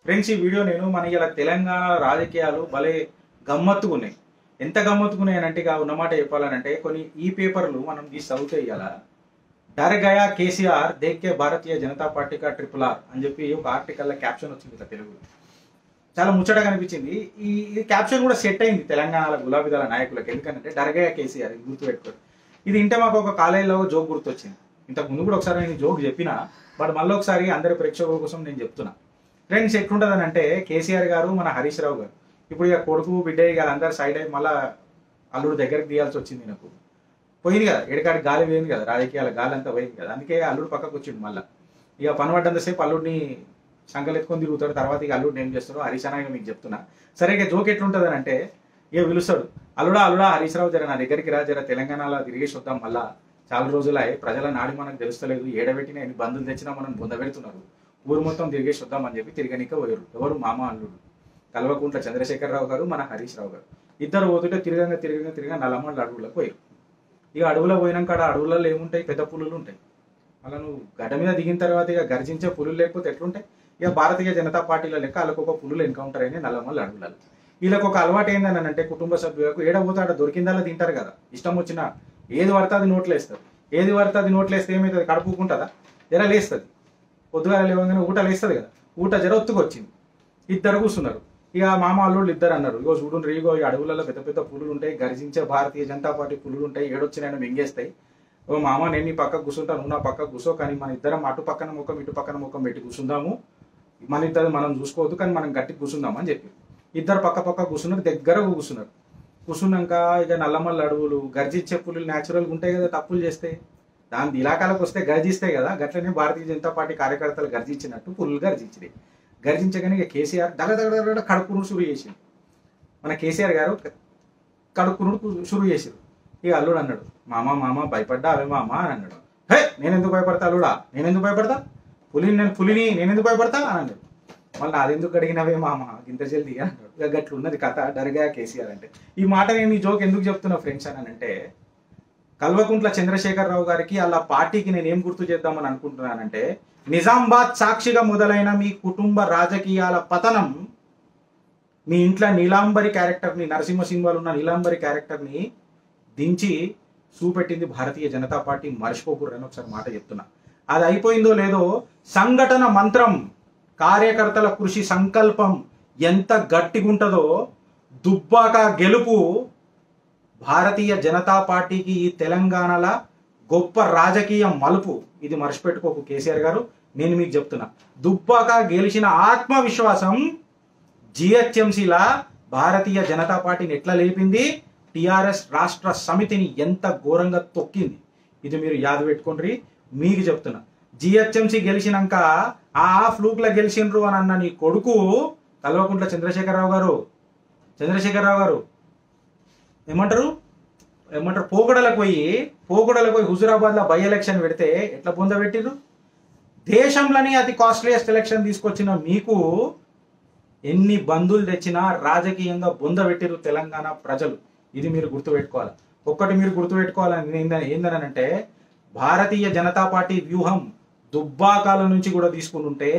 Friends, ఈ video నేను మన ఇలా తెలంగాణ రాజకీయాలు భలే గమ్మత్తుకున్నాయి. ఎంత గమ్మత్తుకున్నాయి అంటే ఇక ఉన్నమాట చెప్పాలనంటే కొన్ని ఈ పేపర్లు మనం తీసి చదివితే ఇవాళ డర్ గయా కేసీఆర్ దేఖ్కే భారతీయ జనతా పార్టీ కా ట్రిపుల్ ఆర్ అని చెప్పి ఒక ఆర్టికల్లో క్యాప్షన్ వచ్చింది ఇట్లా తెలుగు. చాలా ముచ్చటగా అనిపించింది. ఈ క్యాప్షన్ కూడా సెట్ అయింది తెలంగాణలో గులాబీ దళ నాయకులకు. ఎందుకంటే డర్ గయా కేసీఆర్ ఇది గుర్తుపెట్టుకోండి. ఇది ఇంటే మాకు ఒక కాలేజీలో జోక్ గుర్తొచ్చింది. ఇంతకు ముందు కూడా ఒకసారి నేను జోక్ చెప్పినా, బట్ మళ్ళీ ఒకసారి అందరి ప్రేక్షకుల కోసం నేను చెప్తున్నా. ఫ్రెండ్స్, ఎట్లుంటుందని అంటే కేసీఆర్ గారు మన హరీష్ రావు గారు ఇప్పుడు ఇక కొడుకు బిడ్డ ఇక అందరు సైడ్ అయ్యి మళ్ళీ అల్లుడు దగ్గరికి తీయాల్సి వచ్చింది. నాకు పోయింది కదా, ఎడకాడికి గాలి పోయింది కదా, రాజకీయాల గాలి అంతా పోయింది కదా, అందుకే అల్లుడు పక్కకు వచ్చిండు. మళ్ళీ ఇక పని పడ్డంతసేపు అల్లుడిని సంకలు ఎత్తుకొని తిరుగుతాడు. తర్వాత ఇక అల్లుడిని ఏం చేస్తారో హరీష్ అన్న మీకు చెప్తున్నా. సరే, ఇక జోక్ ఎట్లుంటుందని అంటే ఇక పిలుస్తాడు, అల్లుడా హరీష్ రావు జర నా దగ్గరికి రా, జర తెలంగాణలో తిరిగేసి వద్దాం. మళ్ళా చాలా రోజులే ప్రజల నాడి మనకు తెలుస్తలేదు, ఏడబెట్టిన ఎన్ని బంధువులు తెచ్చినా మనం బొందబెడుతున్నారు, ఊరు మొత్తం తిరిగేసి వద్దాం అని చెప్పి తిరగనిక పోయారు. ఎవరు? మామ అల్లుడు కల్వకుంట్ల చంద్రశేఖరరావు గారు, మన హరీష్ రావు గారు. ఇద్దరు పోతుంటే తిరగంగా నల్లమల్ల అడవులకు పోయారు. ఇక అడవులో పోయినాక అడవులలో ఏముంటాయి? పెద్ద పులులు ఉంటాయి. అలా నువ్వు గడ్డ మీద దిగిన తర్వాత ఇక గర్జించే పులులు లేకపోతే ఎట్లుంటాయి? ఇక భారతీయ జనతా పార్టీల లెక్క వాళ్ళకు ఒక పులులు ఎన్కౌంటర్ అయినాయి నల్లమల్ల అడవులలో. వీళ్ళకి ఒక అలవాటు ఏందని అంటే కుటుంబ సభ్యులకు ఏడబోతాడ దొరికిందల్లా తింటారు కదా, ఇష్టం వచ్చిన ఏది పడితే అది నోట్లు వేస్తారు. ఏది పడితే అది నోట్లు వేస్తే ఏమవుతుంది? కడుపుకుంటుందా? జర లేస్తుంది. పొద్దుగా లేవగానే ఊట లేస్తుంది కదా, ఊట జర ఒత్తుకొచ్చింది. ఇద్దరు కూర్చున్నారు. ఇక మామ అల్లుళ్ళు ఇద్దరు అన్నారు, ఇగో చూడండి, ఇగో ఈ అడవులలో పెద్ద పెద్ద పులులు ఉంటాయి, గర్జించే భారతీయ జనతా పార్టీ పులులు ఉంటాయి, ఏడొచ్చినాయని మింగేస్తాయి. ఓ మామ, నేను నీ పక్కకు కూర్చుంటాను, నువ్వు నా పక్కకు కూర్చో, కానీ మన ఇద్దరం అటు పక్కన ముఖం ఇటు పక్కన ముఖం పెట్టి కూర్చుందాము, మన ఇద్దరు మనం చూసుకోవద్దు, కానీ మనం గట్టి కూర్చుందాం అని చెప్పి ఇద్దరు పక్క కూర్చున్నారు. దగ్గర కూర్చున్నారు. కూర్చున్నాక ఇక నల్లమల్ల అడవులు గర్జించే పులులు న్యాచురల్గా ఉంటాయి కదా, తప్పులు చేస్తే దాని ఇలాకాలకు వస్తే గర్జిస్తాయి కదా. గట్లనే భారతీయ జనతా పార్టీ కార్యకర్తలు గర్జించినట్టు పులులు గర్జించినాయి. గర్జించగానే ఇక కేసీఆర్ దగ కడుక్కునుడు షురు చేసిండు. మన కేసీఆర్ గారు కడుక్కునుడు షురు చేసారు. ఇక అల్లుడు అన్నాడు, మామ భయపడ్డా అవే మామ అని అన్నాడు. హే, నేనెందుకు భయపడతా అల్లుడా, నేనెందుకు భయపడతా, పులిని నేనెందుకు భయపడతా అని అన్నాడు. మళ్ళీ అదెందుకు అడిగినవే మామ ఇంత జల్దీ అన్నాడు. ఇక గట్లు ఉన్నది కథ డర్గా కేసీఆర్ అంటే. ఈ మాట నేను ఈ జోక్ ఎందుకు చెప్తున్నా ఫ్రెండ్స్ అని అంటే, కల్వకుంట్ల చంద్రశేఖరరావు గారికి అలా పార్టీకి నేను ఏం గుర్తు చేద్దామని అనుకుంటున్నానంటే, నిజామాబాద్ సాక్షిగా మొదలైన మీ కుటుంబ రాజకీయాల పతనం మీ ఇంట్లో నీలాంబరి క్యారెక్టర్ని, నరసింహ సినిమాలో ఉన్న నీలాంబరి క్యారెక్టర్ని దించి చూపెట్టింది భారతీయ జనతా పార్టీ. మర్చిపోకూడదని ఒకసారి మాట చెప్తున్నా. అది అయిపోయిందో లేదో, సంఘటన మంత్రం, కార్యకర్తల కృషి సంకల్పం ఎంత గట్టిగుంటుందో, దుబ్బాక గెలుపు భారతీయ జనతా పార్టీకి ఈ తెలంగాణల గొప్ప రాజకీయ మలుపు. ఇది మర్చిపెట్టుకోకు కేసీఆర్ గారు, నేను మీకు చెప్తున్నా. దుబ్బాక గెలిచిన ఆత్మవిశ్వాసం జిహెచ్ఎంసీలా భారతీయ జనతా పార్టీని ఎట్లా లేపింది, టిఆర్ఎస్ రాష్ట్ర సమితిని ఎంత ఘోరంగా తొక్కింది. ఇది మీరు యాద పెట్టుకోండి. మీకు చెప్తున్నా, జిహెచ్ఎంసీ గెలిచినాక ఆ ఫ్లూక్లో గెలిచిండ్రు అని అన్న నీ కొడుకు కల్వకుంట్ల చంద్రశేఖరరావు గారు ఏమంటారు పోగడలకు పోయి హుజురాబాద్లో బై ఎలక్షన్ పెడితే ఎట్లా పొందబెట్టిరు? దేశంలోనే అతి కాస్ట్లీయెస్ట్ ఎలక్షన్ తీసుకొచ్చిన మీకు ఎన్ని బంధువులు తెచ్చినా రాజకీయంగా బొందబెట్టిరు తెలంగాణ ప్రజలు. ఇది మీరు గుర్తుపెట్టుకోవాలి. ఒక్కటి మీరు గుర్తుపెట్టుకోవాలని ఏందనంటే, భారతీయ జనతా పార్టీ వ్యూహం దుబ్బాకాల నుంచి కూడా తీసుకుని ఉంటే,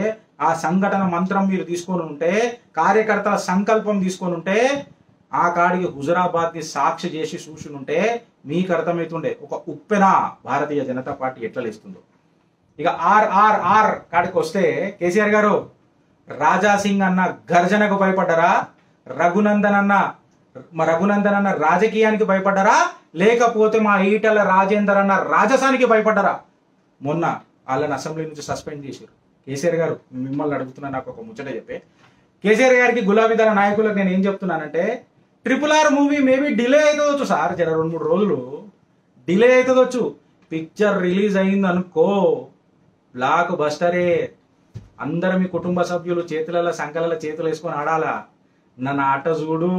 ఆ సంఘటన మంత్రం మీరు తీసుకొని ఉంటే, కార్యకర్తల సంకల్పం తీసుకొని ఉంటే, ఆ కాడికి హుజురాబాద్ని సాక్షి చేసి చూసునుంటే మీకు అర్థమవుతుండే ఒక ఉప్పెన భారతీయ జనతా పార్టీ ఎట్లా లేస్తుందో. ఇక ఆర్ కాడికి వస్తే, కేసీఆర్ గారు రాజాసింగ్ అన్న గర్జనకు భయపడ్డారా? రఘునందన్ అన్న రాజకీయానికి భయపడ్డారా? లేకపోతే మా ఈటల రాజేందర్ అన్న రాజసానికి భయపడ్డారా? మొన్న వాళ్ళని అసెంబ్లీ నుంచి సస్పెండ్ చేశారు. కేసీఆర్ గారు, మిమ్మల్ని అడుగుతున్నా, నాకు ఒక ముచ్చట చెప్పే. కేసీఆర్ గారికి గులాబీ దళ నాయకులకు నేను ఏం చెప్తున్నానంటే, RRR మూవీ మేబీ డిలే అవుతుందొచ్చు సార్, జర 2-3 రోజులు డిలే అవుతుందొచ్చు. పిక్చర్ రిలీజ్ అయింది అనుకో, బ్లాక్ బస్టరే. అందరు మీ కుటుంబ సభ్యులు చేతులలో సంకలలో చేతులు వేసుకొని ఆడాలా, నన్ను ఆట చూడు,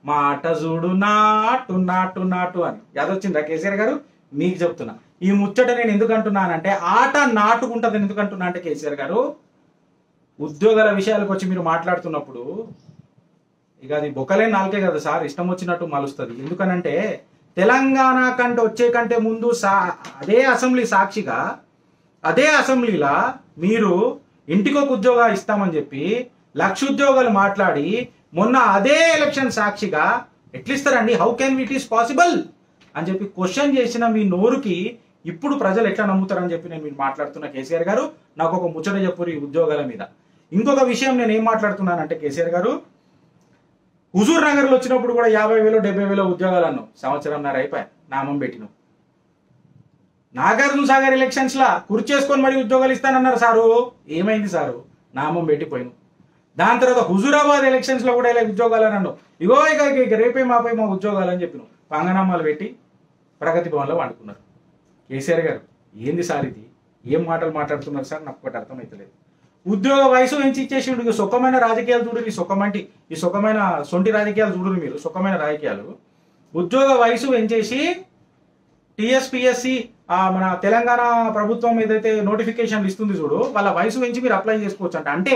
మా ఆట చూడు, నాటు అని. యాదొచ్చిందా కేసీఆర్ గారు? మీకు చెప్తున్నా. ఈ ముచ్చట నేను ఎందుకు అంటున్నానంటే, ఆట నాటుకుంటుంది ఎందుకు అంటున్నా అంటే, కేసీఆర్ గారు ఉద్యోగాల విషయాలకు వచ్చి మీరు మాట్లాడుతున్నప్పుడు ఇక అది బొక్కలే నాలుకే కదా సార్, ఇష్టం వచ్చినట్టు మలుస్తుంది. ఎందుకనంటే, తెలంగాణ కంటే ముందు అదే అసెంబ్లీ సాక్షిగా, అదే అసెంబ్లీలా మీరు ఇంటికొక ఉద్యోగం ఇస్తామని చెప్పి 1,00,000 ఉద్యోగాలు మాట్లాడి మొన్న అదే ఎలక్షన్ సాక్షిగా ఎట్లిస్తారండి, how can it is possible అని చెప్పి క్వశ్చన్ చేసిన మీ నోరుకి ఇప్పుడు ప్రజలు ఎట్లా నమ్ముతారని చెప్పి నేను మీరు మాట్లాడుతున్నా. కేసీఆర్ గారు నాకు ఒక ముచ్చట చెప్పురు ఈ ఉద్యోగాల మీద. ఇంకొక విషయం నేను ఏం మాట్లాడుతున్నానంటే కేసీఆర్ గారు, హుజూర్ నగర్లో వచ్చినప్పుడు కూడా 50,000 70,000 ఉద్యోగాలు అన్నావు, సంవత్సరంన్నర అయిపోయి నామం పెట్టినావు. నాగార్జున సాగర్ ఎలక్షన్స్ లా కుర్చేసుకొని మరి ఉద్యోగాలు ఇస్తానన్నారు సారు, ఏమైంది సారు, నామం పెట్టిపోయినావు. దాని తర్వాత హుజూరాబాద్ ఎలక్షన్స్ లో కూడా ఇలా ఉద్యోగాలు అని అన్నావు, ఇగో ఇక రేపే మాపై మా ఉద్యోగాలు అని చెప్పినావు. పంగనామాలు పెట్టి ప్రగతి భవన్లో వండుకున్నారు. కేసీఆర్ గారు ఏంది సార్ ఇది, ఏం మాటలు మాట్లాడుతున్నారు సార్, నాకు ఒకటి అర్థమవుతలేదు. ఉద్యోగ వయసు ఎంచి ఇచ్చేసిండు. ఇక సుఖమైన రాజకీయాలు చూడరు, ఈ సుఖమైన సొంటి రాజకీయాలు చూడరు మీరు, సుఖమైన రాజకీయాలు. ఉద్యోగ వయసు ఎంచేసి టీఎస్పీఎస్సి మన తెలంగాణ ప్రభుత్వం ఏదైతే నోటిఫికేషన్లు ఇస్తుంది చూడు, వాళ్ళ వయసు పెంచి మీరు అప్లై చేసుకోవచ్చు అంట. అంటే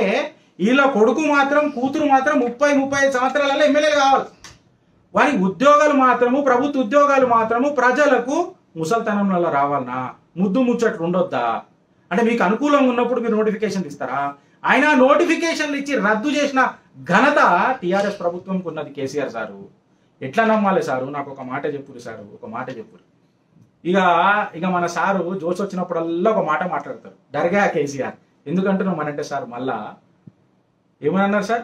వీళ్ళ కొడుకు మాత్రం కూతురు మాత్రం 30-35 సంవత్సరాలలో ఎమ్మెల్యేలు కావాలి. వారి ఉద్యోగాలు మాత్రము, ప్రభుత్వ ఉద్యోగాలు మాత్రము ప్రజలకు ముసల్తనంలో రావాలనా, ముద్దు ముచ్చట్లు ఉండొద్దా? అంటే మీకు అనుకూలంగా ఉన్నప్పుడు మీరు నోటిఫికేషన్లు ఇస్తారా? ఆయన నోటిఫికేషన్లు ఇచ్చి రద్దు చేసిన ఘనత టీఆర్ఎస్ ప్రభుత్వంకి ఉన్నది. కేసీఆర్ సారు ఎట్లా నమ్మాలి సారు? నాకు ఒక మాట చెప్పురు సారు, ఒక మాట చెప్పురు. ఇక మన సారు జోష్ వచ్చినప్పుడల్లా ఒక మాట మాట్లాడతారు, దర్గా కేసీఆర్. ఎందుకంటున్నాం మనంటే సార్ మళ్ళా ఏమన్నారు సార్,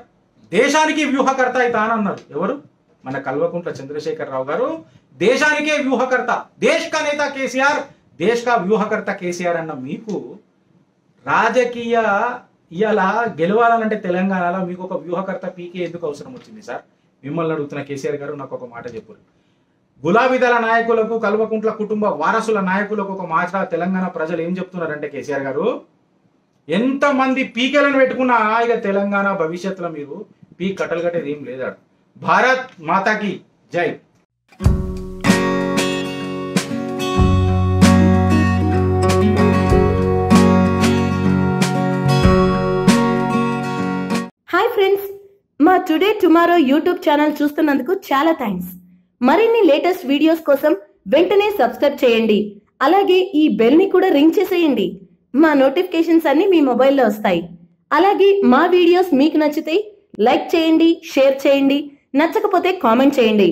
దేశానికి వ్యూహకర్త అయితే అన్నారు. ఎవరు? మన కల్వకుంట్ల చంద్రశేఖర్ రావు గారు దేశానికే వ్యూహకర్త, దేశ్ కా నేత కేసీఆర్, దేశ్ కా వ్యూహకర్త కేసీఆర్ అన్న మీకు రాజకీయ ఇవాళ గెలవాలంటే తెలంగాణలో మీకు ఒక వ్యూహకర్త పీకే ఎందుకు అవసరం వచ్చింది సార్? మిమ్మల్ని అడుగుతున్న కేసీఆర్ గారు నాకు ఒక మాట చెప్పారు. గులాబీ దళ నాయకులకు, కల్వకుంట్ల కుటుంబ వారసుల నాయకులకు ఒక మాట తెలంగాణ ప్రజలు ఏం చెప్తున్నారంటే కేసీఆర్ గారు, ఎంతమంది పీకేలను పెట్టుకున్నా ఇక తెలంగాణ భవిష్యత్తులో మీరు పీక్ కట్టలు కట్టేది ఏం లేదా. భారత్ మాతాకి జై. హాయ్ ఫ్రెండ్స్, మా టుడే టుమారో యూట్యూబ్ ఛానల్ చూస్తున్నందుకు చాలా థ్యాంక్స్. మరిన్ని లేటెస్ట్ వీడియోస్ కోసం వెంటనే సబ్స్క్రైబ్ చేయండి. అలాగే ఈ బెల్ ని కూడా రింగ్ చేసేయండి. మా నోటిఫికేషన్స్ అన్ని మీ మొబైల్లో వస్తాయి. అలాగే మా వీడియోస్ మీకు నచ్చితే లైక్ చేయండి, షేర్ చేయండి, నచ్చకపోతే కామెంట్ చేయండి.